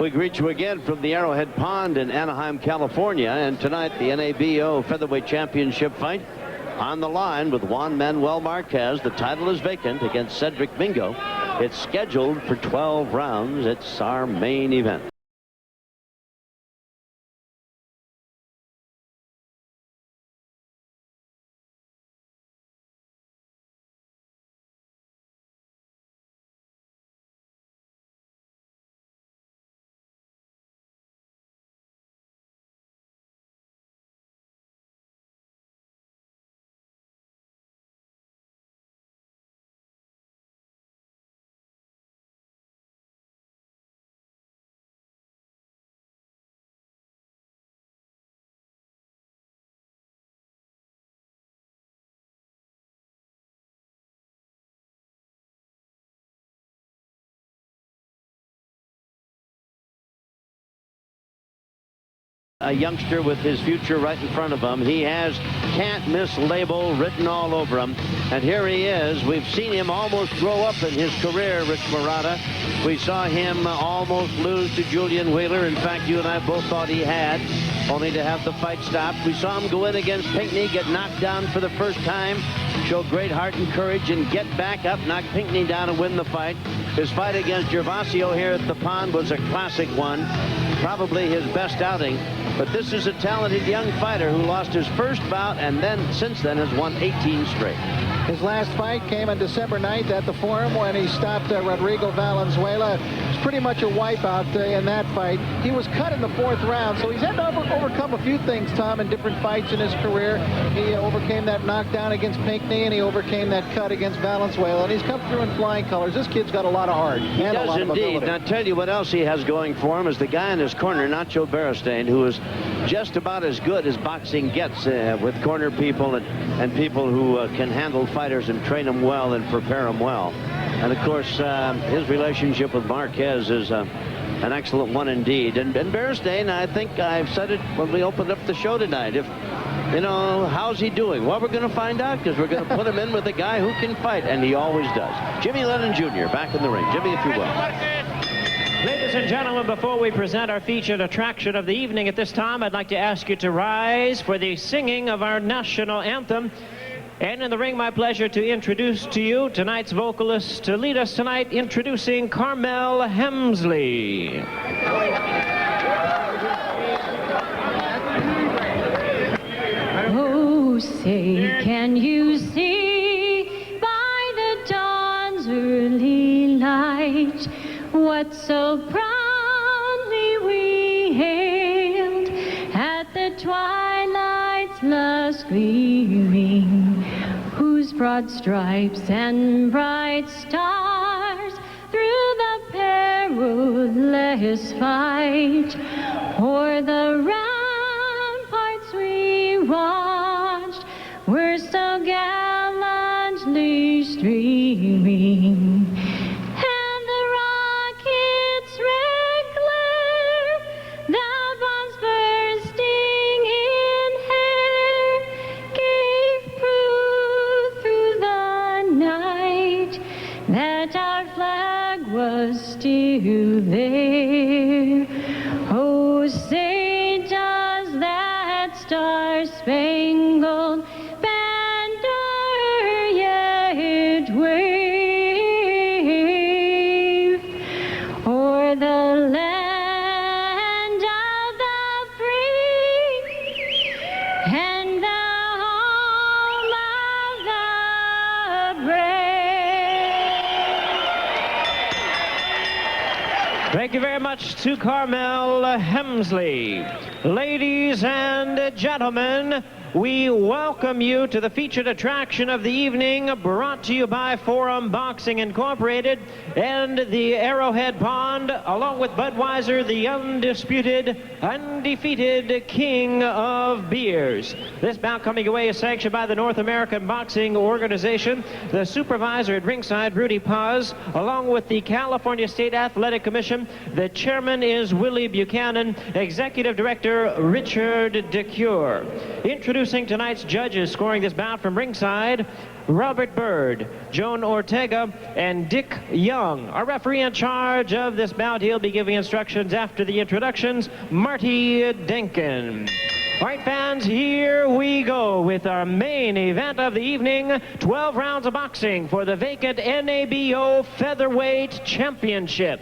We greet you again from the Arrowhead Pond in Anaheim, California. And tonight, the NABO Featherweight Championship fight on the line with Juan Manuel Marquez. The title is vacant against Cedric Mingo. It's scheduled for 12 rounds. It's our main event. A youngster with his future right in front of him. He has can't miss label written all over him. And here he is. We've seen him almost grow up in his career, Rich Marotta. We saw him almost lose to Julian Wheeler. In fact, you and I both thought he had, only to have the fight stopped. We saw him go in against Pinckney, get knocked down for the first time, show great heart and courage, and get back up, knock Pinckney down and win the fight. His fight against Gervasio here at the Pond was a classic one, probably his best outing. But this is a talented young fighter who lost his first bout and then, since then, has won 18 straight. His last fight came on December 9th at the Forum when he stopped Rodrigo Valenzuela. It was pretty much a wipeout in that fight. He was cut in the 4th round, so he's had to overcome a few things, Tom, in different fights in his career. He overcame that knockdown against Pinckney, and he overcame that cut against Valenzuela, and he's come through in flying colors. This kid's got a lot of heart. He and does a lot indeed. Of now, tell you what else he has going for him is the guy in his corner, Nacho Beristain, who is just about as good as boxing gets with corner people and people who can handle fighters and train them well and prepare them well. And of course, his relationship with Marquez is an excellent one indeed. And Beristain, I think I've said it when we opened up the show tonight. If, you know, how's he doing? Well, we're going to find out, because we're going to put him in with a guy who can fight, and he always does. Jimmy Lennon Jr. back in the ring. Jimmy, if you will. Ladies and gentlemen, before we present our featured attraction of the evening at this time, I'd like to ask you to rise for the singing of our national anthem. And in the ring, my pleasure to introduce to you tonight's vocalist to lead us tonight, introducing Carmel Hemsley. Oh, say, can you see by the dawn's early light what so proudly we hailed at the twilight's last gleaming, whose broad stripes and bright stars through the perilous fight o'er the ramparts we watched were so gallantly streaming. Still there. Oh, say, does that star-spangled banner yet wave o'er the land of the free and the home of the brave? Thank you very much to Carmel Hemsley. Ladies and gentlemen, we welcome you to the featured attraction of the evening, brought to you by Forum Boxing Incorporated and the Arrowhead Pond, along with Budweiser, the undisputed, undefeated king of beers. This bout coming away is sanctioned by the North American Boxing Organization. The supervisor at ringside, Rudy Paz, along with the California State Athletic Commission. The chairman is Willie Buchanan, executive director Richard DeCure. Introducing Introducing tonight's judges scoring this bout from ringside, Robert Bird, Joan Ortega, and Dick Young. Our referee in charge of this bout, he'll be giving instructions after the introductions, Marty Denkin. All right, fans, here we go with our main event of the evening, 12 rounds of boxing for the vacant NABO Featherweight Championship.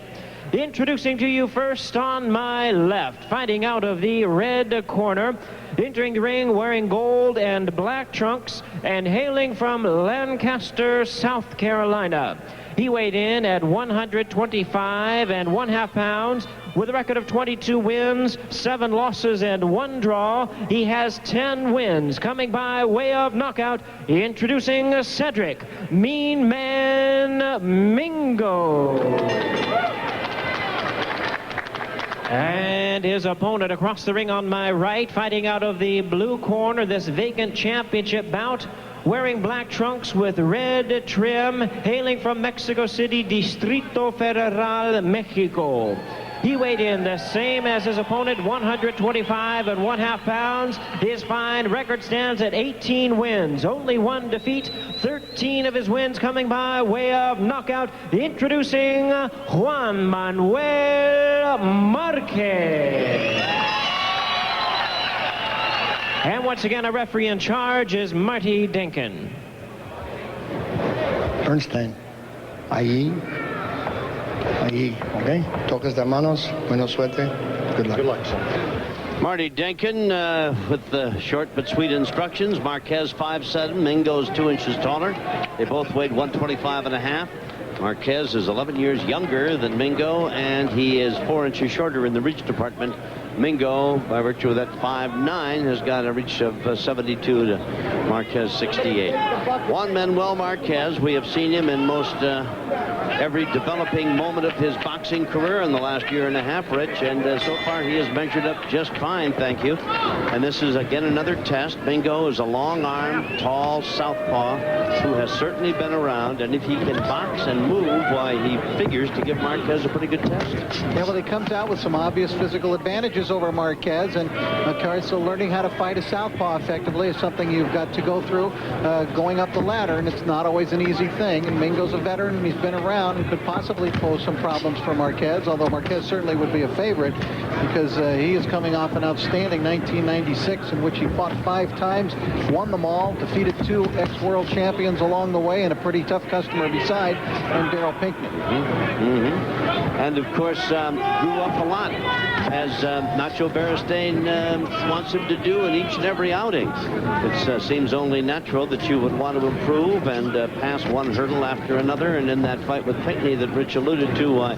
Introducing to you first on my left, fighting out of the red corner, entering the ring wearing gold and black trunks and hailing from Lancaster, South Carolina. He weighed in at 125 1/2 pounds with a record of 22 wins, 7 losses, and 1 draw. He has 10 wins coming by way of knockout. Introducing Cedric, Mean Man Mingo. And his opponent across the ring on my right, fighting out of the blue corner, this vacant championship bout, wearing black trunks with red trim, hailing from Mexico City, Distrito Federal, Mexico. He weighed in the same as his opponent, 125 1/2 pounds. His fine record stands at 18 wins, only 1 defeat, 13 of his wins coming by way of knockout. Introducing Juan Manuel Marquez. And once again, a referee in charge is Marty Denkin. Bernstein. Ahí, okay? Toques de manos, buena suerte. Good luck. Good luck, sir. Marty Denkin with the short but sweet instructions. Marquez 5'7", Mingo's 2 inches taller. They both weighed 125 1/2. Marquez is 11 years younger than Mingo, and he is 4 inches shorter in the reach department. Mingo, by virtue of that 5'9", has got a reach of 72 to Marquez 68. Juan Manuel Marquez, we have seen him in most every developing moment of his boxing career in the last 1.5 years, Rich, and so far he has measured up just fine, thank you. And this is again another test. Mingo is a long-armed, tall southpaw who has certainly been around, and if he can box and move, why, he figures to give Marquez a pretty good test. Yeah, well, he comes out with some obvious physical advantages over Marquez, and so learning how to fight a southpaw effectively is something you've got to go through going up the ladder, and it's not always an easy thing. And Mingo's a veteran, and he's been around and could possibly pose some problems for Marquez, although Marquez certainly would be a favorite because he is coming off an outstanding 1996 in which he fought 5 times, won them all, defeated 2 ex-world champions along the way, and a pretty tough customer beside, and Daryl Pinckney. And of course, grew up a lot, as Nacho Beristain wants him to do in each and every outing. It seems only natural that you would want to improve and pass one hurdle after another, and in that fight with Pinckney that Rich alluded to,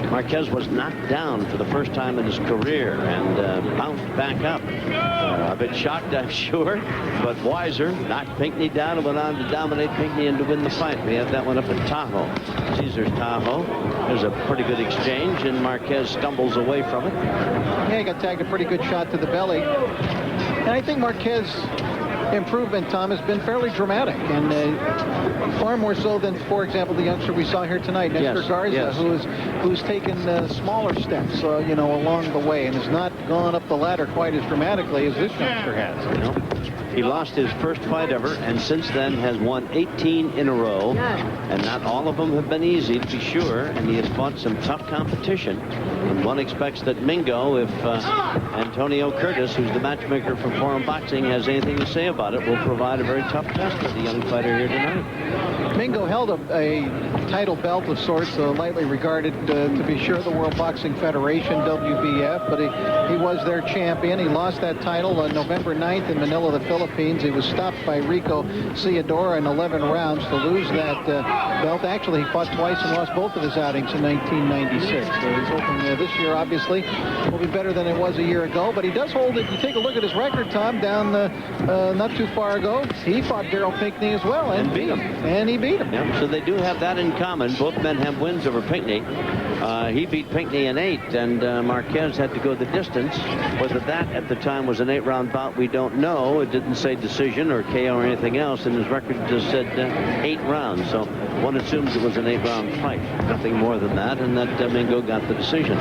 Marquez was knocked down for the first time in his career and bounced back up. A bit shocked, I'm sure, but wiser. Knocked Pinckney down and went on to dominate Pinckney and to win the fight. We had that one up in Tahoe, Caesar's Tahoe. There's a pretty good exchange, and Marquez stumbles away from it. Yeah, he got tagged a pretty good shot to the belly. And I think Marquez improvement, Tom, has been fairly dramatic, and far more so than, for example, the youngster we saw here tonight, Nestor Garza, who's taken smaller steps, along the way, and has not gone up the ladder quite as dramatically as this youngster has. He lost his first fight ever, and since then has won 18 in a row, and not all of them have been easy, to be sure, and he has fought some tough competition. And one expects that Mingo, if Antonio Curtis, who's the matchmaker for Forum Boxing, has anything to say about it, will provide a very tough test for the young fighter here tonight. Mingo held a title belt of sorts, lightly regarded, to be sure, the World Boxing Federation, WBF, but he was their champion. He lost that title on November 9th in Manila, the Philippines. He was stopped by Rico Ciodora in 11 rounds to lose that belt. Actually, he fought twice and lost both of his outings in 1996. So he's hoping this year, obviously, will be better than it was a year ago, but he does hold it. You take a look at his record, Tom, down not too far ago. He fought Daryl Pinckney as well and beat him. And he beat him. Yep, so they do have that in common. Both men have wins over Pinckney. He beat Pinckney in 8, and Marquez had to go the distance. Whether that at the time was an 8-round bout, we don't know. It didn't say decision or KO or anything else, and his record just said 8 rounds. So one assumes it was an 8-round fight. Nothing more than that, and that Mingo got the decision.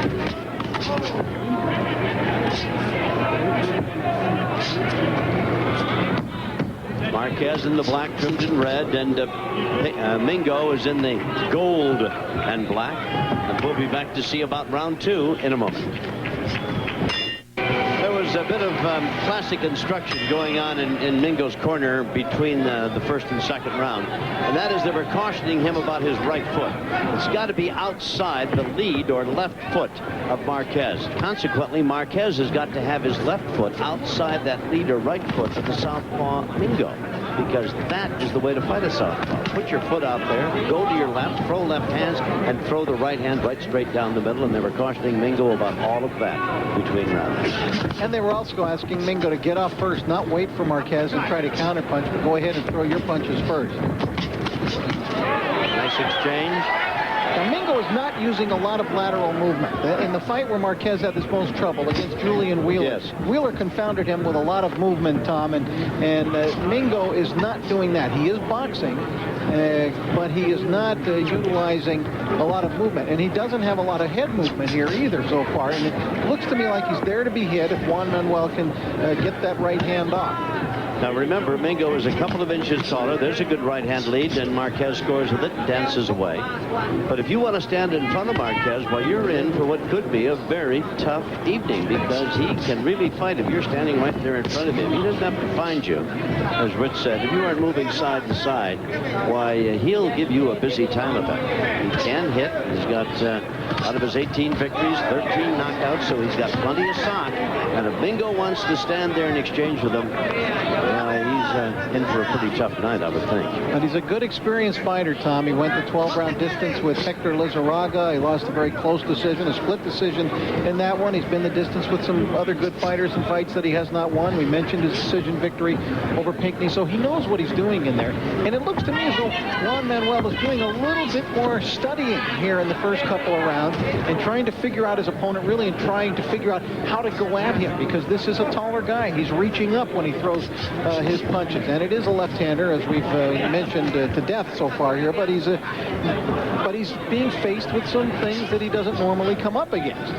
Marquez in the black, trimmed in red, and Mingo is in the gold and black. And we'll be back to see about round 2 in a moment. There was a bit of classic instruction going on in Mingo's corner between the first and second round, and that is they were cautioning him about his right foot. It's got to be outside the lead or left foot of Marquez. Consequently, Marquez has got to have his left foot outside that lead or right foot of the southpaw Mingo, because that is the way to fight a southpaw. Put your foot out there, go to your left, throw left hands, and throw the right hand right straight down the middle, and they were cautioning Mingo about all of that between rounds. And they were also asking Mingo to get off first, not wait for Marquez and try to counterpunch, but go ahead and throw your punches first. Nice exchange. Now, Mingo is not using a lot of lateral movement. In the fight where Marquez had his most trouble against Julian Wheeler, yes, Wheeler confounded him with a lot of movement, Tom, and Mingo is not doing that. He is boxing, but he is not utilizing a lot of movement, and he doesn't have a lot of head movement here either so far, and it looks to me like he's there to be hit if Juan Manuel can get that right hand off. Now remember, Mingo is a couple of inches taller. There's a good right-hand lead, and Marquez scores with it and dances away. But if you want to stand in front of Marquez, well, you're in for what could be a very tough evening, because he can really fight if you're standing right there in front of him. He doesn't have to find you, as Rich said. If you aren't moving side to side, why, he'll give you a busy time of it. He can hit. He's got, out of his 18 victories, 13 knockouts, so he's got plenty of stock. And if Mingo wants to stand there and exchange with him, he's in for a pretty tough night, I would think. But he's a good, experienced fighter, Tom. He went the 12-round distance with Hector Lizarraga. He lost a very close decision, a split decision in that one. He's been the distance with some other good fighters in fights that he has not won. We mentioned his decision victory over Pinckney, so he knows what he's doing in there. And it looks to me as though Juan Manuel is doing a little bit more studying here in the first couple of rounds and trying to figure out his opponent, really, and trying to figure out how to go at him, because this is a taller guy. He's reaching up when he throws his punches, and it is a left-hander, as we've mentioned to death so far here, but he's being faced with some things that he doesn't normally come up against.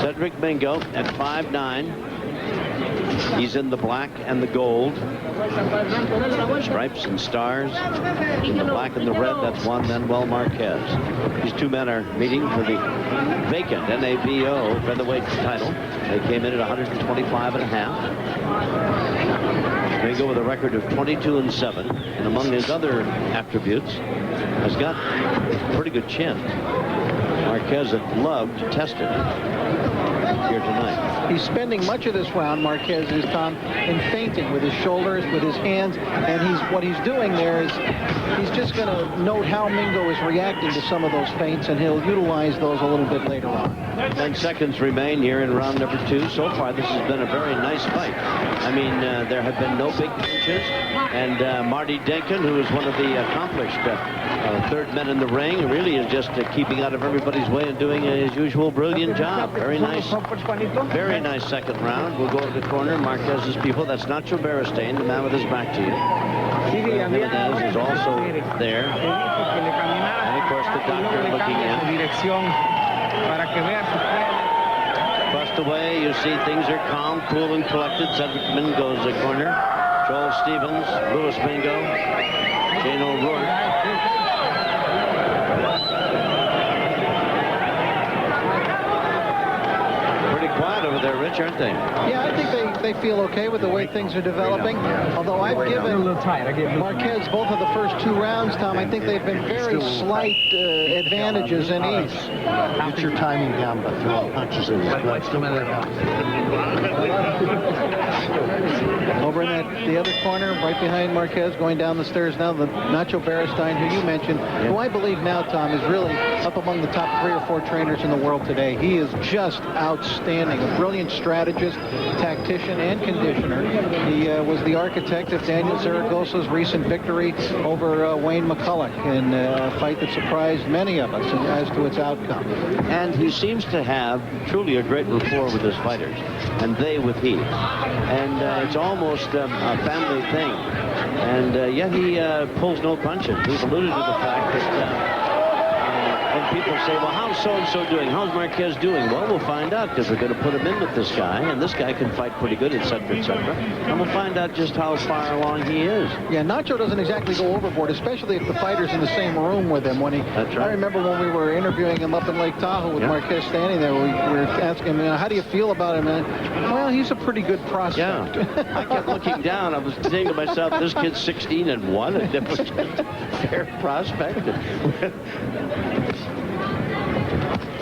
Cedric Mingo at 5'9". He's in the black and the gold, stripes and stars. In the black and the red, that's Juan Manuel Marquez. These two men are meeting for the vacant NABO featherweight title. They came in at 125.5. Mingo with a record of 22-7, and among his other attributes, has got a pretty good chin. Marquez would love to test it here tonight. He's spending much of this round, Marquez is, Tom, in feinting with his shoulders, with his hands, and what he's doing there is he's just going to note how Mingo is reacting to some of those feints, and he'll utilize those a little bit later on. 10 seconds remain here in round number 2. So far, this has been a very nice fight. I mean, there have been no big punches, and Marty Denkin, who is one of the accomplished third men in the ring, really is just keeping out of everybody's way and doing his usual brilliant job. Very nice second round. We'll go to the corner. Marquez's people. That's Nacho Beristain, the man with his back to you. Jimenez is also there. And of course, the doctor looking in. Across the way, you see things are calm, cool, and collected. Cedric Mingo's corner. Joel Stevens, Louis Mingo, Jane O'Rourke. Quiet over there, Rich, aren't they? Yeah, I think they feel okay with the way things are developing. Although I've given Marquez both of the first 2 rounds, Tom, I think they've been very slight advantages in each. Get your timing down by throwing punches in there. Over in the other corner, right behind Marquez, going down the stairs now, the Nacho Beristain, who you mentioned, who I believe now, Tom, is really up among the top 3 or 4 trainers in the world today. He is just outstanding, a brilliant strategist, tactician, and conditioner. He was the architect of Daniel Zaragoza's recent victory over Wayne McCulloch in a fight that surprised many of us as to its outcome. And he seems to have truly a great rapport with his fighters, and they with he. And it's almost a family thing. And yet he pulls no punches. We've alluded to the fact that in people say, well, how's so-and-so doing? How's Marquez doing? Well, we'll find out, because we're going to put him in with this guy, and this guy can fight pretty good, et cetera, and we'll find out just how far along he is. Yeah, Nacho doesn't exactly go overboard, especially if the fighter's in the same room with him. That's right. I remember when we were interviewing him up in Lake Tahoe with Marquez standing there, we were asking him, how do you feel about him? And, well, he's a pretty good prospect. Yeah. I kept looking down. I was saying to myself, this kid's 16-1, and it was just a fair prospect.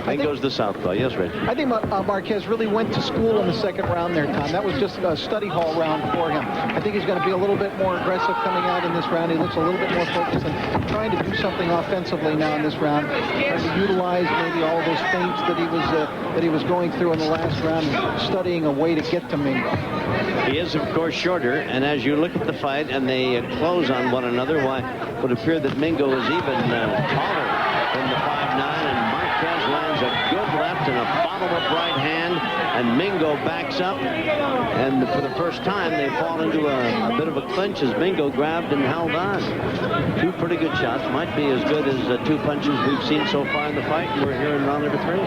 Mingo's the southpaw. Yes, Rich. I think Marquez really went to school in the second round there, Tom. That was just a study hall round for him. I think he's going to be a little bit more aggressive coming out in this round. He looks a little bit more focused and trying to do something offensively now in this round. Trying to utilize maybe all of those feints that he was going through in the last round, studying a way to get to Mingo. He is, of course, shorter, and as you look at the fight and they close on one another, why it would appear that Mingo is even taller than the 5'9", and Marquez lands a good left and a follow-up right hand, and Mingo backs up, and for the first time they fall into a bit of a clinch as Mingo grabbed and held on. Two pretty good shots, might be as good as two punches we've seen so far in the fight. We're here in round number 3.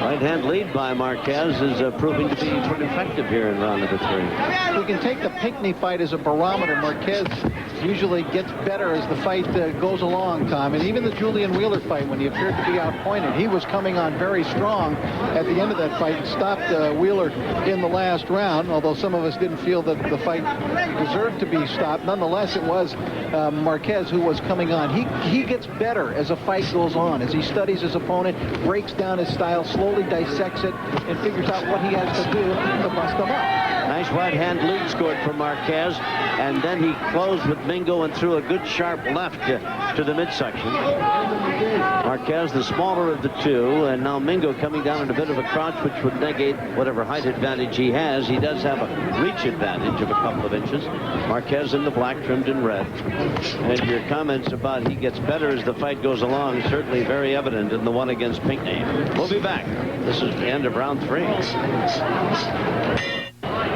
Right-hand lead by Marquez is proving to be pretty effective here in round number 3. We can take the Pinckney fight as a barometer. Marquez usually gets better as the fight goes along, Tom. And even the Julian Wheeler fight, when he appeared to be outpointed, he was coming on very strong at the end of that fight and stopped Wheeler in the last round, although some of us didn't feel that the fight deserved to be stopped. Nonetheless, it was Marquez who was coming on. He gets better as a fight goes on, as he studies his opponent, breaks down his style, slowly dissects it, and figures out what he has to do to bust him up. Nice right-hand lead scored for Marquez, and then he closed with Mingo and threw a good sharp left to the midsection. Marquez, the smaller of the two, and now Mingo coming down in a bit of a crouch, which would negate whatever height advantage he has. He does have a reach advantage of a couple of inches. Marquez in the black, trimmed in red. And your comments about he gets better as the fight goes along, certainly very evident in the one against Pinckney. We'll be back. This is the end of round 3.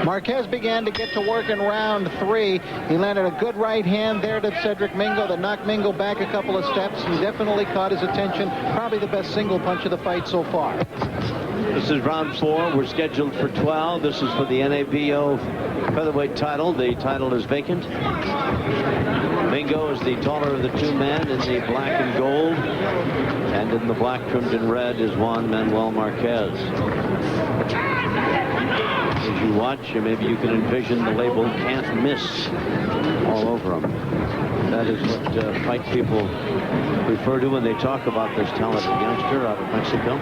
Marquez began to get to work in round 3. He landed a good right hand there to Cedric Mingo that knocked Mingo back a couple of steps. He definitely caught his attention. Probably the best single punch of the fight so far. This is round 4. We're scheduled for 12. This is for the NABO featherweight title. The title is vacant. Mingo is the taller of the two men in the black and gold. And in the black trimmed in red is Juan Manuel Marquez. As you watch, maybe you can envision the label "can't miss" all over him. That is what fight people refer to when they talk about this talented youngster out of Mexico.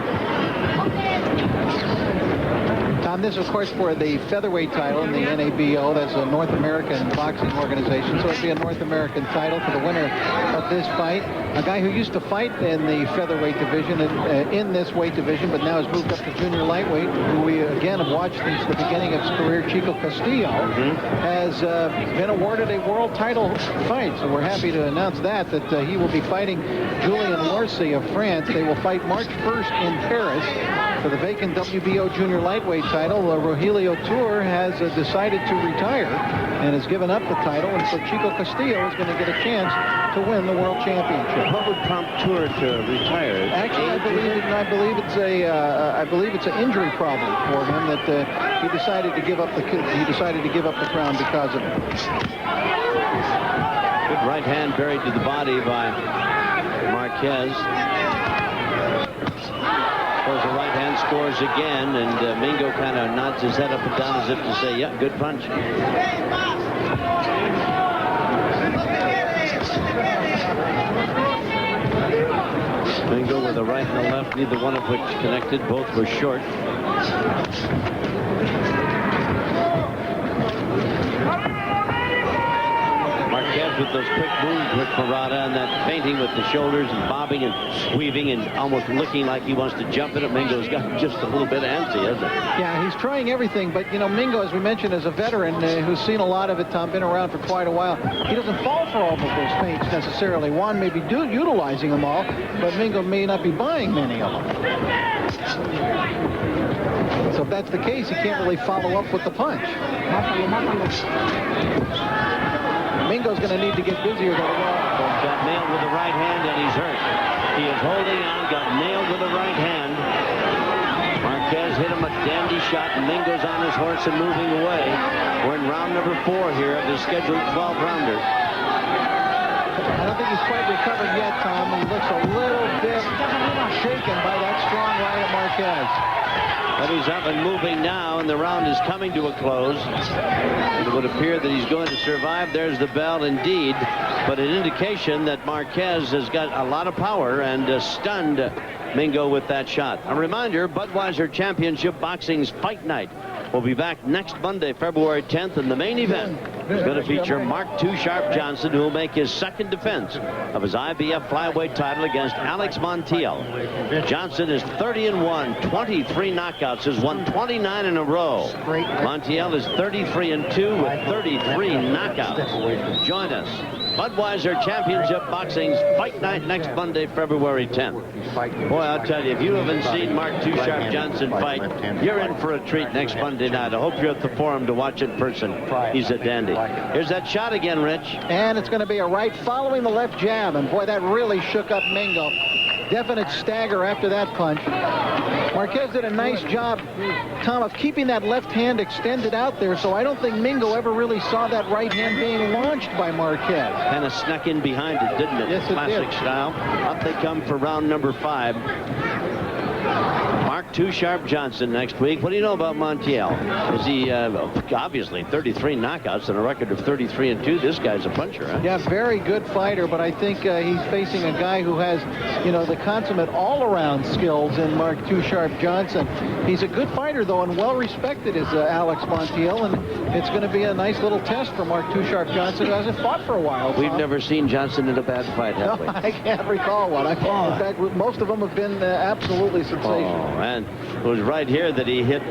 Tom, this, of course, for the featherweight title in the NABO. That's a North American boxing organization, so it'd be a North American title for the winner of this fight. A guy who used to fight in the featherweight division, in this weight division, but now has moved up to junior lightweight, who we, again, have watched since the beginning of his career. Chico Castillo has been awarded a world title fight, so we're happy to announce that he will be fighting Julien Lorcy of France. They will fight March 1st in Paris for the vacant WBO junior lightweight title. Rogelio Tour has decided to retire and has given up the title, and so Chico Castillo is going to get a chance to win the world championship. What would prompt Tour to retire? Actually, I believe it's an injury problem for him that he decided to give up the crown because of it. Good right hand buried to the body by Marquez. Goes the right hand, scores again, and Mingo kind of nods his head up and down as if to say, yeah, good punch. Mingo with a right and a left, neither one of which connected. Both were short. Marquez with those quick moves with Parada and that feinting with the shoulders and bobbing and weaving and almost looking like he wants to jump at it. Mingo's got just a little bit antsy, hasn't he? Yeah, he's trying everything, but, you know, Mingo, as we mentioned, is a veteran who's seen a lot of it, Tom, been around for quite a while. He doesn't fall for all of those feints necessarily. Juan may be utilizing them all, but Mingo may not be buying many of them. So if that's the case, he can't really follow up with the punch. Mingo's going to need to get busier than Got nailed with the right hand, and he's hurt. He is holding on, got nailed with the right hand. Marquez hit him a dandy shot, and Mingo's on his horse and moving away. We're in round number 4 here of the scheduled 12-rounder. I don't think he's quite recovered yet, Tom. He looks a little bit shaken by that strong right of Marquez. But he's up and moving now, and the round is coming to a close. It would appear that he's going to survive. There's the bell, indeed, but an indication that Marquez has got a lot of power and stunned Mingo with that shot. A reminder, Budweiser Championship Boxing's Fight Night will be back next Monday, February 10th, and the main event is going to feature Mark Too Sharp Johnson, who will make his second defense of his IBF flyweight title against Alex Montiel. Johnson is 30-1, 23 knockouts, has won 29 in a row. Montiel is 33-2 with 33 knockouts. Join us. Budweiser Championship Boxing's Fight Night next Monday, February 10th. Boy, I'll tell you, if you haven't seen Mark Too Sharp Johnson fight, you're in for a treat next Monday night. I hope you're at the Forum to watch in person. He's a dandy. Here's that shot again, Rich. And it's going to be a right following the left jab, and boy, that really shook up Mingo. Definite stagger after that punch. Marquez did a nice job, Tom, of keeping that left hand extended out there, so I don't think Mingo ever really saw that right hand being launched by Marquez. Kind of snuck in behind it, didn't it? Yes, it Classic did. style. Up they come for round number 5. Mark Too Sharp Johnson next week. What do you know about Montiel? Is he obviously 33 knockouts and a record of 33-2? This guy's a puncher, huh? Yeah, very good fighter, but I think he's facing a guy who has, the consummate all-around skills in Mark Too Sharp Johnson. He's a good fighter, though, and well-respected is Alex Montiel, and it's going to be a nice little test for Mark Too Sharp Johnson, who hasn't fought for a while. We've never seen Johnson in a bad fight, have we? I can't recall one. In fact, most of them have been absolutely sensational. And it was right here that he hit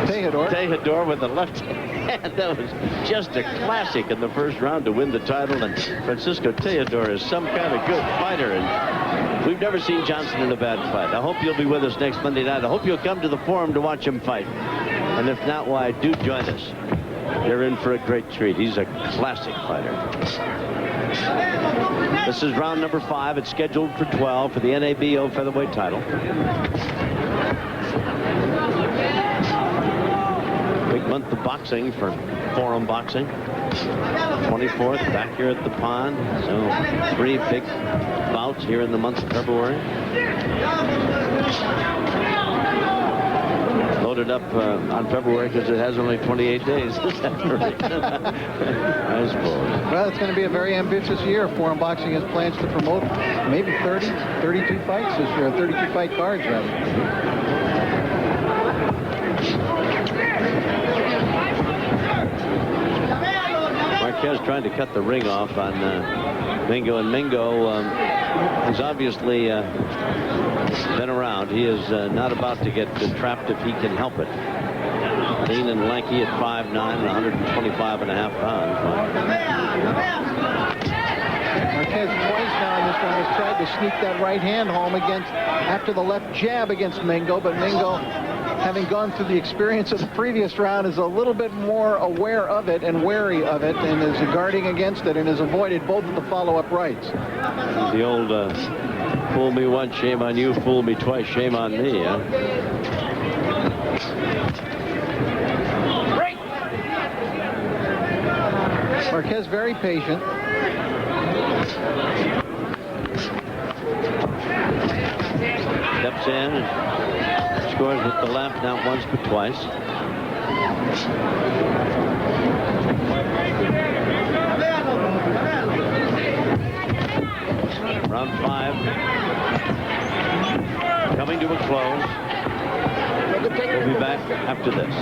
Tejedor with the left hand. That was just a classic in the first round to win the title. And Francisco Tejedor is some kind of good fighter. And we've never seen Johnson in a bad fight. I hope you'll be with us next Monday night. I hope you'll come to the Forum to watch him fight. And if not, why, do join us. You're in for a great treat. He's a classic fighter. This is round number 5. It's scheduled for 12 for the NABO featherweight title. Big month of boxing for Forum Boxing. 24th back here at the Pond. So 3 big bouts here in the month of February. Loaded up on February because it has only 28 days. I suppose. Well, it's going to be a very ambitious year. Forum Boxing has plans to promote maybe 30, 32 fights this year, 32 fight cards, rather. Marquez trying to cut the ring off on Mingo, and Mingo has obviously been around. He is not about to get trapped if he can help it. Lean and lanky at 5'9" and 125.5 pounds. Marquez twice now in this round has tried to sneak that right hand home after the left jab against Mingo, but Mingo, having gone through the experience of the previous round, is a little bit more aware of it and wary of it, and is guarding against it and has avoided both of the follow-up rights. The old fool me once, shame on you, fool me twice, shame on me, huh? Marquez very patient. Steps in and scores with the left, not once but twice. Round 5 coming to a close. We'll be back after this.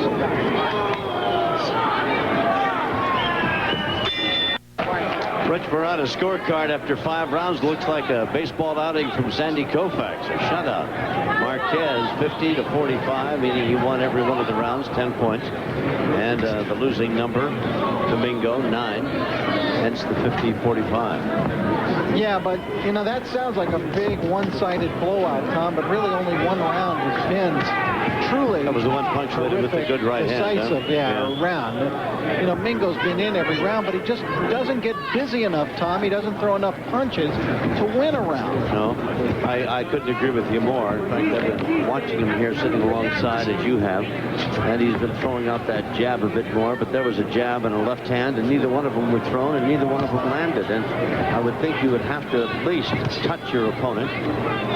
Rich Barada scorecard after 5 rounds looks like a baseball outing from Sandy Koufax. A shutout. Marquez 50-45, meaning he won every one of the rounds, 10 points. And the losing number, Mingo, 9. Hence the 50-45. Yeah, but, that sounds like a big one-sided blowout, Tom, but really only one round with spins. truly That was the one punctuated with a good right hand. Decisive, round. You know, Mingo's been in every round, but he just doesn't get busy enough, Tom. He doesn't throw enough punches to win a round. No, I couldn't agree with you more. In fact, I've been watching him here sitting alongside as you have, and he's been throwing out that jab a bit more, but there was a jab and a left hand, and neither one of them were thrown, and neither one of them landed. And I would think you would have to at least touch your opponent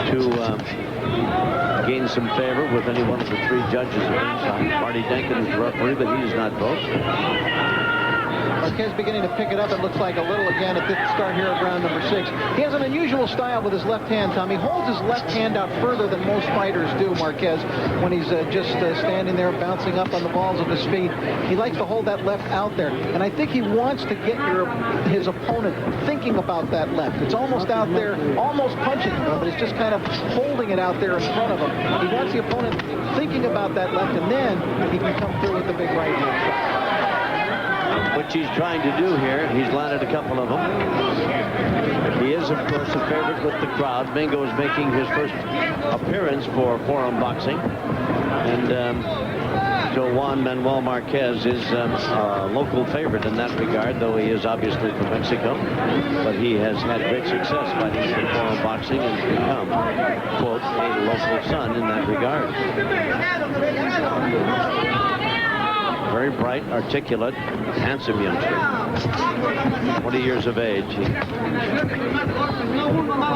to gain some favor with any one of the three judges at ringside. Marty Denkin is the referee, but he does not vote. Marquez beginning to pick it up. It looks like a little again at the start here of round number 6. He has an unusual style with his left hand, Tom. He holds his left hand out further than most fighters do, Marquez, when he's just standing there bouncing up on the balls of his feet. He likes to hold that left out there, and I think he wants to get his opponent thinking about that left. It's almost out there, almost punching him, but it's just kind of holding it out there in front of him. He wants the opponent thinking about that left, and then he can come through with the big right hand shot. Which he's trying to do here. He's landed a couple of them. He is, of course, a favorite with the crowd. Mingo is making his first appearance for Forum Boxing. And so Juan Manuel Marquez is a local favorite in that regard, though he is obviously from Mexico. But he has had great success fighting for Forum Boxing and become, quote, a local son in that regard. Very bright, articulate, handsome youngster. 20 years of age. He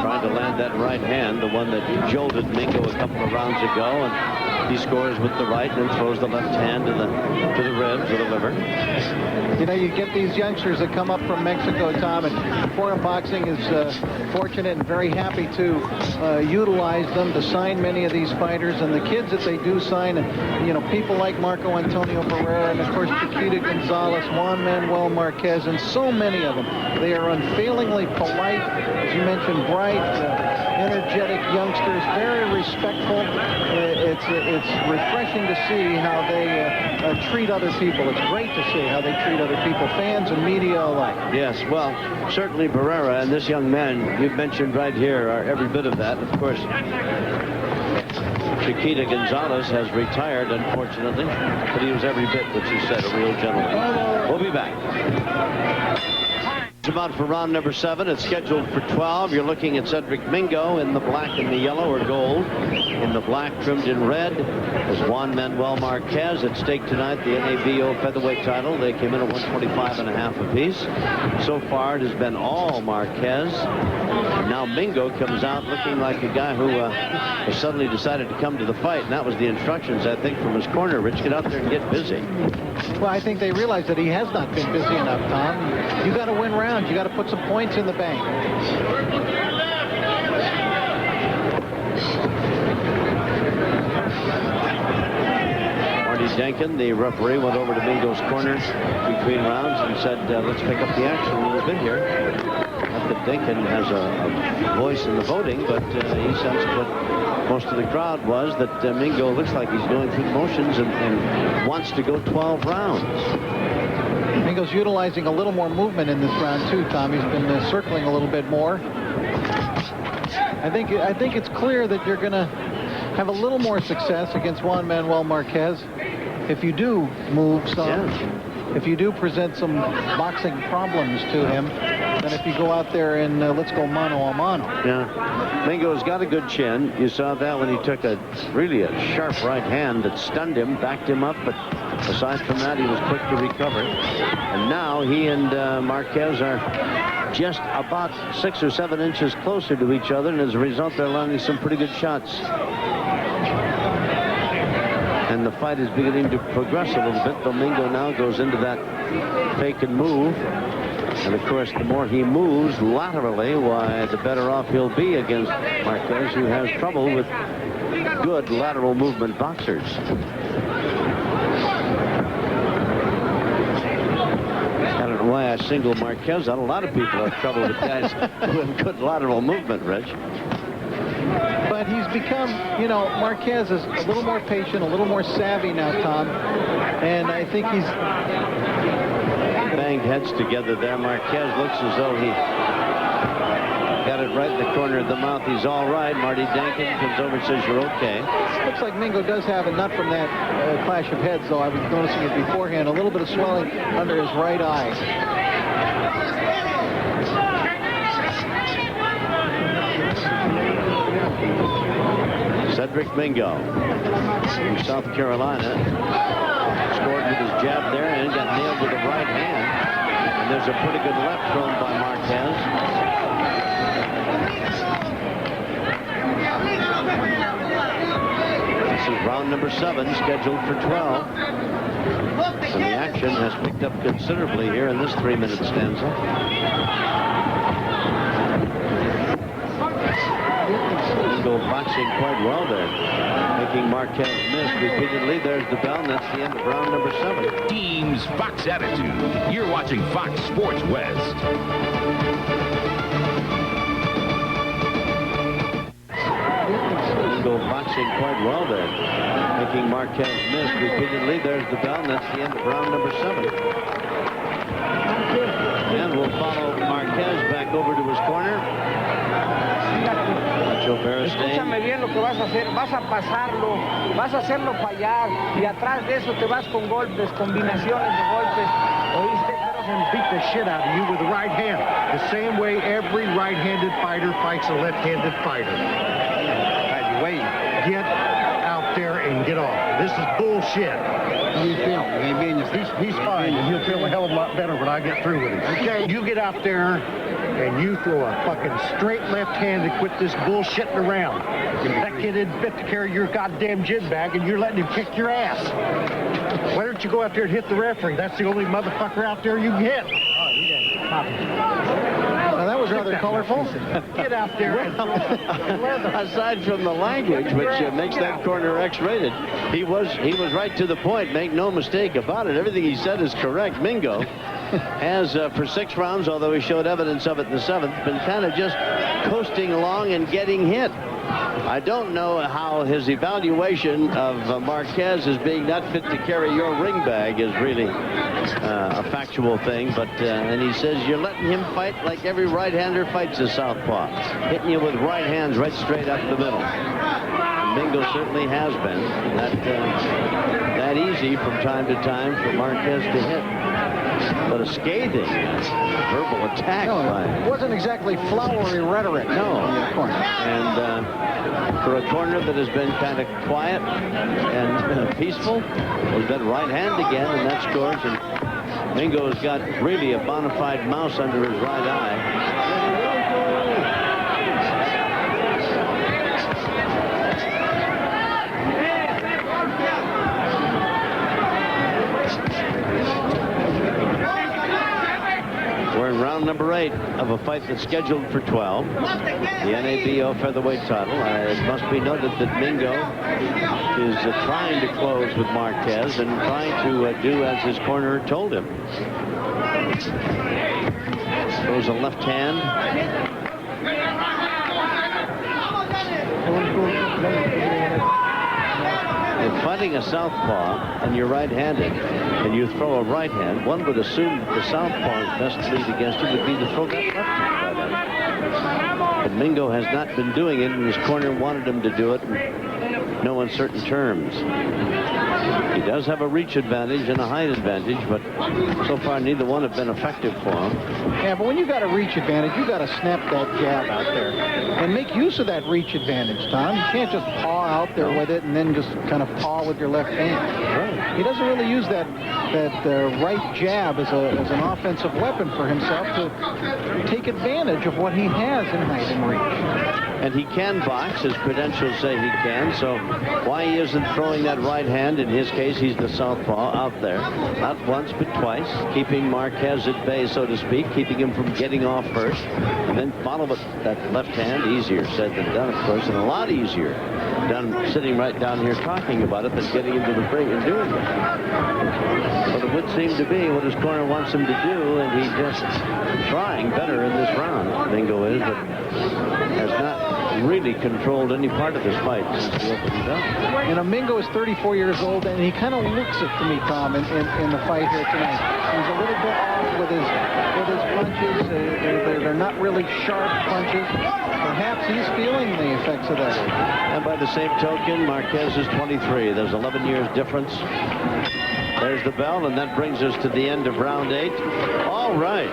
trying to land that right hand, the one that jolted Mingo a couple of rounds ago, and he scores with the right and then throws the left hand to the ribs or the liver. You know, you get these youngsters that come up from Mexico, Tom, and Forum Boxing is fortunate and very happy to utilize them to sign many of these fighters. And the kids that they do sign, you know, people like Marco Antonio Barrera, and of course Chiquita Gonzalez, Juan Manuel Marquez, and so many of them. They are unfailingly polite, as you mentioned, bright, energetic youngsters, very respectful. It's refreshing to see how they treat other people. It's great to see how they treat other people, fans and media alike. Yes, well, certainly Barrera and this young man you've mentioned right here are every bit of that. Of course, Chiquita Gonzalez has retired, unfortunately, but he was every bit what you said, a real gentleman. We'll be back. It's about for round number 7. It's scheduled for 12. You're looking at Cedric Mingo in the black and the yellow or gold. In the black trimmed in red is Juan Manuel Marquez. At stake tonight, the NABO featherweight title. They came in at 125.5 apiece. So far, it has been all Marquez. Now Mingo comes out looking like a guy who has suddenly decided to come to the fight, and that was the instructions, I think, from his corner. Rich, get out there and get busy. Well, I think they realize that he has not been busy enough, Tom. You got to win rounds. You got to put some points in the bank. Marty Denkin, the referee, went over to Mingo's corner between rounds and said, let's pick up the action a little bit here. Not that Denkin has a voice in the voting, but he sensed what most of the crowd was, that Mingo looks like he's going through the motions and wants to go 12 rounds. Mingo's utilizing a little more movement in this round too, Tom. He's been circling a little bit more. I think it's clear that you're going to have a little more success against Juan Manuel Marquez if you do move some, if you do present some boxing problems to him, than if you go out there and let's go mano a mano. Yeah, Mingo's got a good chin. You saw that when he took really a sharp right hand that stunned him, backed him up, but aside from that, he was quick to recover. And now he and Marquez are just about 6 or 7 inches closer to each other, and as a result, they're landing some pretty good shots. And the fight is beginning to progress a little bit. Mingo now goes into that fake and move. And of course, the more he moves laterally, why, the better off he'll be against Marquez, who has trouble with good lateral movement boxers. I don't know why I single Marquez out. A lot of people have trouble with guys who have good lateral movement, Rich. But he's become, you know, Marquez is a little more patient, a little more savvy now, Tom. And I think he's banged heads together there. Marquez looks as though he got it right in the corner of the mouth. He's all right. Marty Dankin comes over and says, you're okay. Looks like Mingo does have a nut from that clash of heads, though. I was noticing it beforehand. A little bit of swelling under his right eye. Cedric Mingo from South Carolina scored with his jab there and got nailed with the right hand. And there's a pretty good left thrown by Marquez. This is round number 7, scheduled for 12. And the action has picked up considerably here in this 3-minute stanza. Mingo boxing quite well there, making Marquez miss repeatedly. There's the bell, and that's the end of round number 7. Team's Fox Attitude. You're watching Fox Sports West. Mingo boxing quite well there, making Marquez miss repeatedly. There's the bell, and that's the end of round number 7. And we'll follow Marquez back over to his corner. Escúchame bien lo que vas a hacer, vas a pasarlo, vas a hacerlo fallar y atrás de eso te vas con golpes, combinaciones de golpes. ¿Oíste? And beat the shit out of you with the right hand. The same way every right-handed fighter fights a left-handed fighter. Wait, get out there and get off. This is bullshit. How do you feel? He's fine, and he'll feel a hell of a lot better when I get through with him. Okay, you get out there and you throw a fucking straight left hand and quit this bullshitting around. That kid isn't fit to carry your goddamn gin bag, and you're letting him kick your ass. Why don't you go out there and hit the referee? That's the only motherfucker out there you can hit. Now, that was rather colorful. Get out there. Aside from the language, which makes that corner X-rated, he was right to the point. Make no mistake about it. Everything he said is correct. Mingo has, for 6 rounds, although he showed evidence of it in the 7th, been kind of just coasting along and getting hit. I don't know how his evaluation of Marquez as being not fit to carry your ring bag is really a factual thing, but and he says you're letting him fight like every right-hander fights a southpaw, hitting you with right hands right straight up the middle. And Mingo certainly has been that easy from time to time for Marquez to hit. But a scathing verbal attack by him. It wasn't exactly flowery rhetoric. No. And for a corner that has been kind of quiet and peaceful, was that right hand again, and that scores. And Mingo's got really a bona fide mouse under his right eye. We're in round number 8 of a fight that's scheduled for 12. The NABO featherweight title. It must be noted that Mingo is trying to close with Marquez and trying to do as his corner told him. Throws a left hand. If fighting a southpaw and you're right-handed and you throw a right hand, one would assume that the southpaw's best lead against you would be to throw that left hand right hand. But Mingo has not been doing it, and his corner wanted him to do it in no uncertain terms. He does have a reach advantage and a height advantage, but so far neither one have been effective for him. Yeah, but when you got a reach advantage, you got to snap that jab out there and make use of that reach advantage, Tom. You can't just paw out there with it and then just kind of paw with your left hand. Right. He doesn't really use that right jab as an offensive weapon for himself to take advantage of what he has in height and reach. And he can box. His credentials say he can. So why he isn't throwing that right hand? In his case, he's the southpaw out there. Not once, but twice. Keeping Marquez at bay, so to speak. Keeping him from getting off first. And then follow with that left hand. Easier said than done, of course. And a lot easier done sitting right down here talking about it than getting into the ring and doing it. But it would seem to be what his corner wants him to do. And he's just trying better in this round. Mingo is, but has not really controlled any part of this fight since the opening bell. You know, Mingo is 34 years old, and he kind of looks it to me, Tom, in the fight here tonight. He's a little bit off with his punches. They're not really sharp punches. Perhaps he's feeling the effects of that. And by the same token, Marquez is 23. There's 11 years difference. There's the bell, and that brings us to the end of round 8. All right.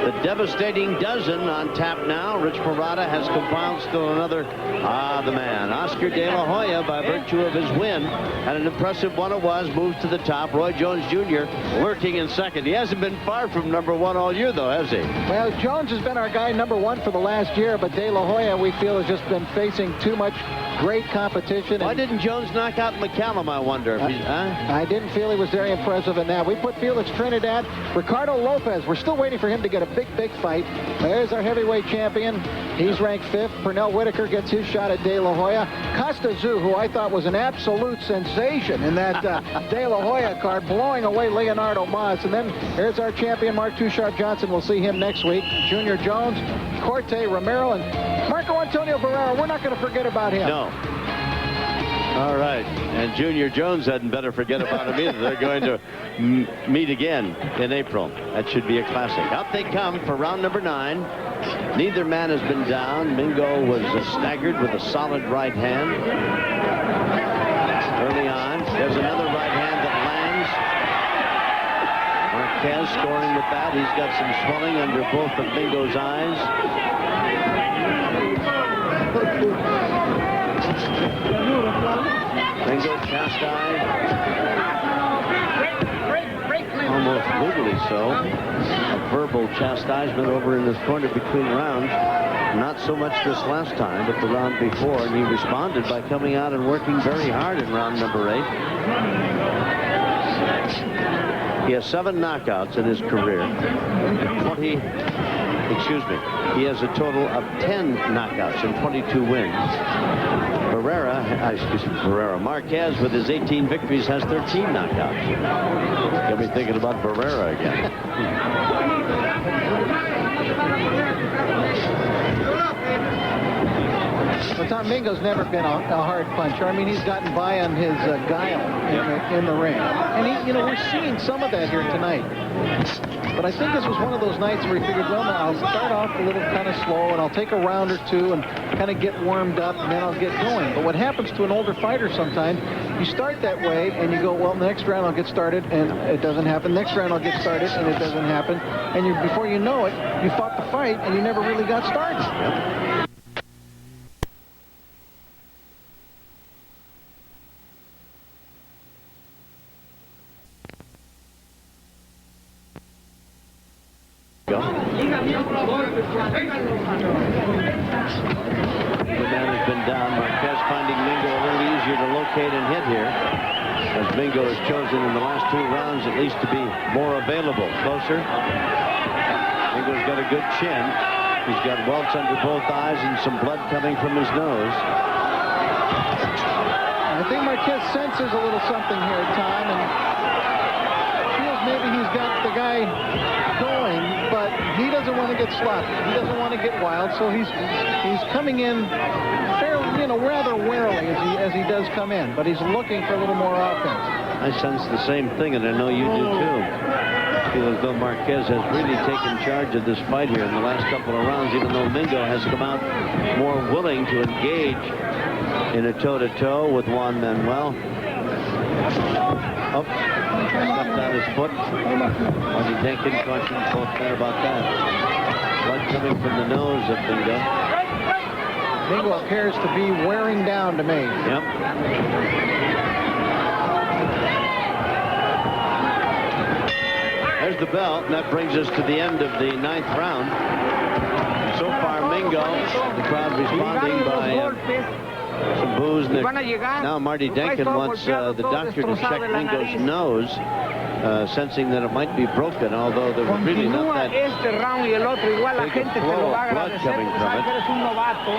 The devastating dozen on tap now. Rich Marotta has compiled still another. The man. Oscar De La Hoya, by virtue of his win, and an impressive one it was, moves to the top. Roy Jones Jr. lurking in second. He hasn't been far from number 1 all year, though, has he? Well, Jones has been our guy number 1 for the last year, but De La Hoya, we feel, has just been facing too much great competition. Why didn't Jones knock out McCallum, I wonder? If I didn't feel he was very impressive in that. We put Felix Trinidad, Ricardo Lopez. We're still waiting for him to get a big fight. There's our heavyweight champion. He's ranked 5th. Pernell Whitaker gets his shot at De La Hoya. Costa Tszyu, who I thought was an absolute sensation in that De La Hoya card, blowing away Leonardo Mas. And then here's our champion, Mark Too Sharp Johnson. We'll see him next week. Junior Jones, Corte Romero, and Marco Antonio Barrera. We're not going to forget about him. No. All right. And Junior Jones hadn't better forget about him either. They're going to meet again in April. That should be a classic. Out they come for round number 9. Neither man has been down. Mingo was staggered with a solid right hand early on. There's another right hand that lands. Marquez scoring with that. He's got some swelling under both of Mingo's eyes. Mingo chastised. Almost brutally so. A verbal chastisement over in this corner between rounds. Not so much this last time, but the round before. And he responded by coming out and working very hard in round number 8. He has 7 knockouts in his career. He has a total of 10 knockouts and 22 wins. Marquez, with his 18 victories, has 13 knockouts. Got me thinking about Barrera again. Well, Tom, Mingo's never been a hard puncher. I mean, he's gotten by on his guile in the ring. And, we're seeing some of that here tonight. But I think this was one of those nights where he figured, well, now I'll start off a little kind of slow, and I'll take a round or two and kind of get warmed up, and then I'll get going. But what happens to an older fighter sometimes, you start that way, and you go, well, the next round I'll get started, and it doesn't happen. Next round I'll get started, and it doesn't happen. And before you know it, you fought the fight, and you never really got started. Yep. The man has been down. Marquez finding Mingo a little easier to locate and hit here, as Mingo has chosen in the last 2 rounds at least to be more available. Closer. Mingo's got a good chin. He's got welts under both eyes and some blood coming from his nose. I think Marquez senses a little something here, Tom, and feels maybe he's got the guy going, but he doesn't want to get sloppy. He doesn't want to get wild, so he's coming in fairly, rather warily as he does come in, but he's looking for a little more offense. I sense the same thing, and I know you do too. I feel as though Marquez has really taken charge of this fight here in the last couple of rounds, even though Mingo has come out more willing to engage in a toe-to-toe with Juan Manuel. Oh, stepped on his foot. Marty Denkin cautioned both men about that. Blood coming from the nose of Mingo. Mingo appears to be wearing down to me. Yep. There's the bell, and that brings us to the end of the 9th round. So far, Mingo, the crowd responding by some booze. Now Marty Denkin wants the doctor to check Mingo's nose. sensing that it might be broken, although there was really not that este round y el otro, igual la gente te lo va a agradecer, sabes que eres un novato.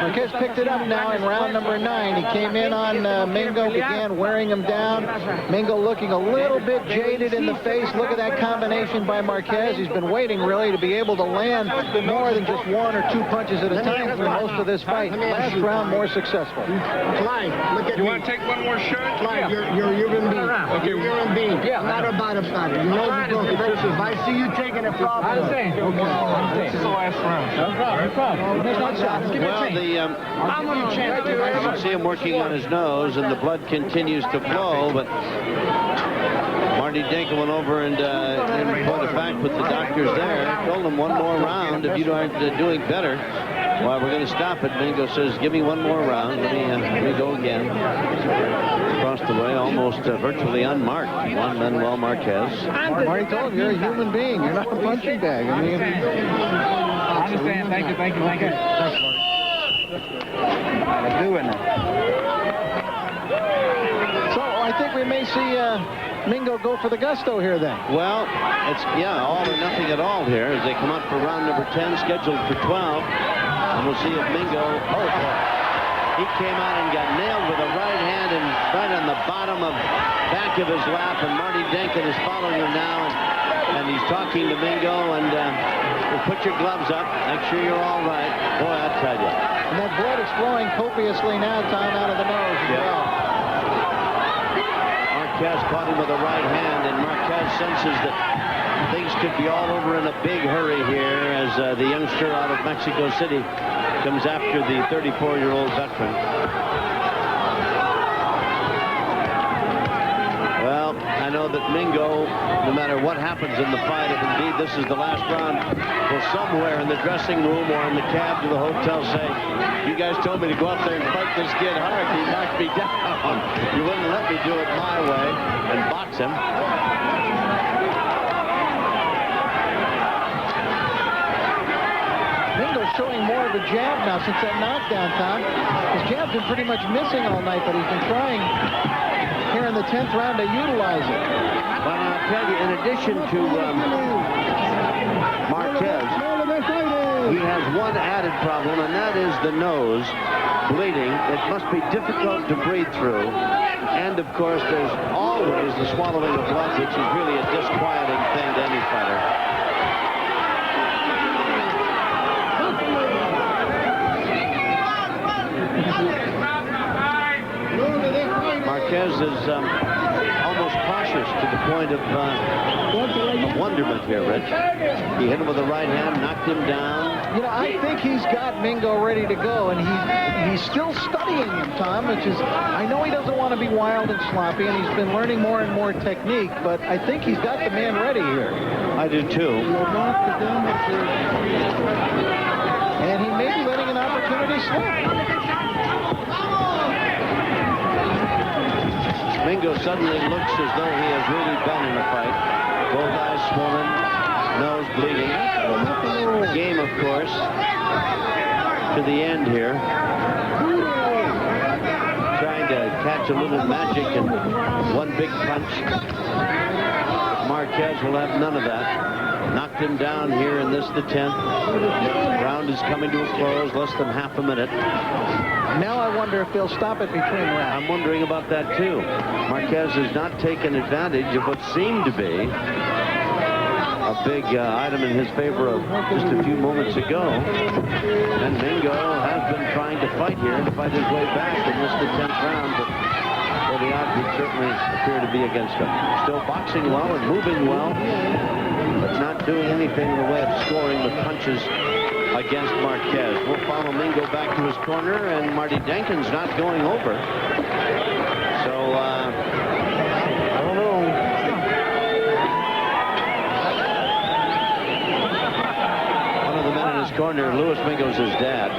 Marquez picked it up now in round number 9. He came in on Mingo, began wearing him down. Mingo looking a little bit jaded in the face. Look at that combination by Marquez. He's been waiting really to be able to land more than just 1 or 2 punches at a time for most of this fight. Last round more successful. Clyde, look at You me. want to take one more shot? Clyde, you're a human being. Okay. You're a human being. Yeah. Not about a fighter. You know the broken. If I see you taking a problem. I understand. This is the last round. No problem. well, you can see him working on his nose, and the blood continues to flow, but Marty Denkin went over and in point of fact with the doctors there, told him 1 more round. If you aren't doing better, well, we're going to stop it. Mingo says, give me 1 more round. Let me go again. Across the way, almost virtually unmarked. Juan Manuel Marquez. Marty told him, you're a human being. You're not a punching bag. I mean, I understand. Thank you. Thanks, Marty. so I think we may see Mingo go for the gusto here then. Well, it's, all or nothing at all here as they come up for round number 10, scheduled for 12. And we'll see if Mingo, he came out and got nailed with a right hand and right on the bottom of back of his lap, and Marty Denkin is following him now, and he's talking to Mingo, and put your gloves up, make sure you're all right. Boy, I tell you. And that blood is flowing copiously now, Tom, out of the nose as well. Marquez caught him with a right hand, and Marquez senses that things could be all over in a big hurry here as the youngster out of Mexico City comes after the 34-year-old veteran. Well, I know that Mingo, no matter what happens in the fight, if indeed this is the last round, will somewhere in the dressing room or in the cab to the hotel say, you guys told me to go out there and fight this kid hard. He knocked me down. You wouldn't let me do it my way and box him. Mingo's showing more of a jab now since that knockdown, Tom. His jab's been pretty much missing all night, but he's been trying here in the 10th round to utilize it. But I'll tell you, in addition to Marquez, he has one added problem, and that is the nose bleeding. It must be difficult to breathe through. And, of course, there's always the swallowing of blood, which is really a disquieting thing to any fighter. Marquez is almost cautious to the point of wonderment here, Rich. He hit him with the right hand, knocked him down. You know, I think he's got Mingo ready to go, and he's still studying him, Tom, which is, I know he doesn't want to be wild and sloppy, and he's been learning more and more technique, but I think he's got the man ready here. I do, too. And he may be letting an opportunity slip. Mingo suddenly looks as though he has really been in a fight. Both eyes swollen, nose bleeding. The game, of course, to the end here. Trying to catch a little magic and one big punch. Marquez will have none of that. Knocked him down here in this, the 10th. Round is coming to a close, less than half a minute. Now I wonder if they'll stop it between rounds. I'm wondering about that, too. Marquez has not taken advantage of what seemed to be a big item in his favor of just a few moments ago. And Mingo has been trying to fight here, to fight his way back in this, the 10th round, but well, the odds would certainly appear to be against him. Still boxing well and moving well, but not doing anything in the way of scoring with punches against Marquez. We'll follow Mingo back to his corner, and Marty Denkin's not going over. So, I don't know. One of the men in his corner, Louis Mingo's his dad.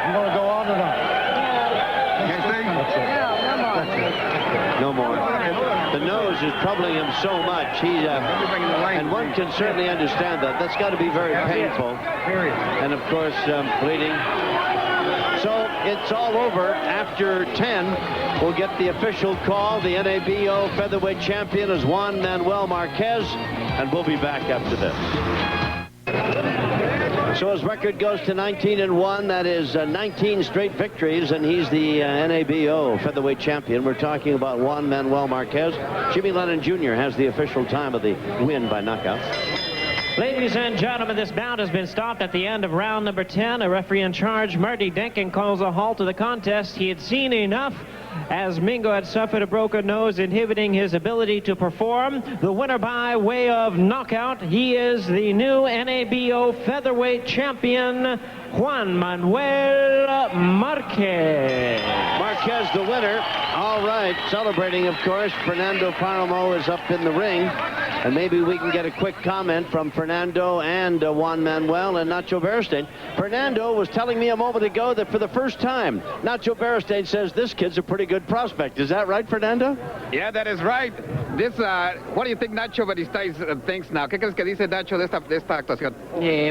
You want to go on or not? No more. The nose is troubling him so much. He's and one can certainly understand that. That's got to be very painful. And of course, bleeding. So it's all over after 10. We'll get the official call. The NABO featherweight champion is Juan Manuel Marquez, and we'll be back after this. So his record goes to 19-1. That is 19 straight victories, and he's the NABO featherweight champion. We're talking about Juan Manuel Marquez. Jimmy Lennon Jr. has the official time of the win by knockout. Ladies and gentlemen, this bout has been stopped at the end of round number 10. A referee in charge, Marty Denkin, calls a halt to the contest. He had seen enough, as Mingo had suffered a broken nose, inhibiting his ability to perform. The winner by way of knockout, he is the new NABO featherweight champion, Juan Manuel Marquez. Marquez, the winner. All right, celebrating, of course. Fernando Paramo is up in the ring. And maybe we can get a quick comment from Fernando and Juan Manuel and Nacho Beristain. Fernando was telling me a moment ago that for the first time, Nacho Beristain says this kid's a pretty good prospect. Is that right, Fernando? Yeah, that is right. This, what do you think Nacho Beristain thinks now? ¿Qué crees que dice Nacho de esta actuación?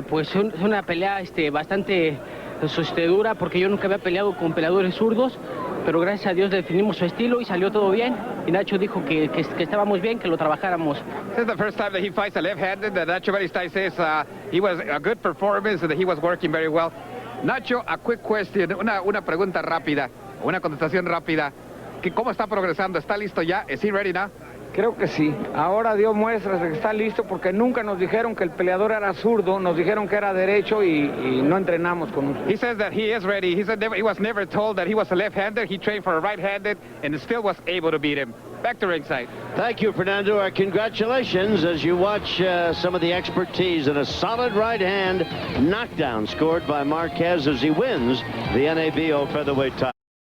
Pues una pelea bastante dura, porque yo nunca había peleado con peleadores zurdos, pero gracias a Dios definimos su estilo y salió todo bien. Y Nacho dijo que estábamos bien, que lo trabajáramos. This is the first time that he fights a left-handed. That Nacho Beristain says he was a good performance and that he was working very well. Nacho, a quick question, una pregunta rápida, una contestación rápida. ¿Cómo está progresando? ¿Está listo ya? ¿Is he ready now? Creo que sí. Ahora dio muestras de que está listo, porque nunca nos dijeron que el peleador era zurdo, nos dijeron que era derecho y no entrenamos con un... He says that he is ready. He said he was never told that he was a left-hander. He trained for a right-handed and still was able to beat him. Back to ringside. Thank you, Fernando. Our congratulations as you watch some of the expertise in a solid right hand knockdown scored by Marquez as he wins the NABO featherweight title.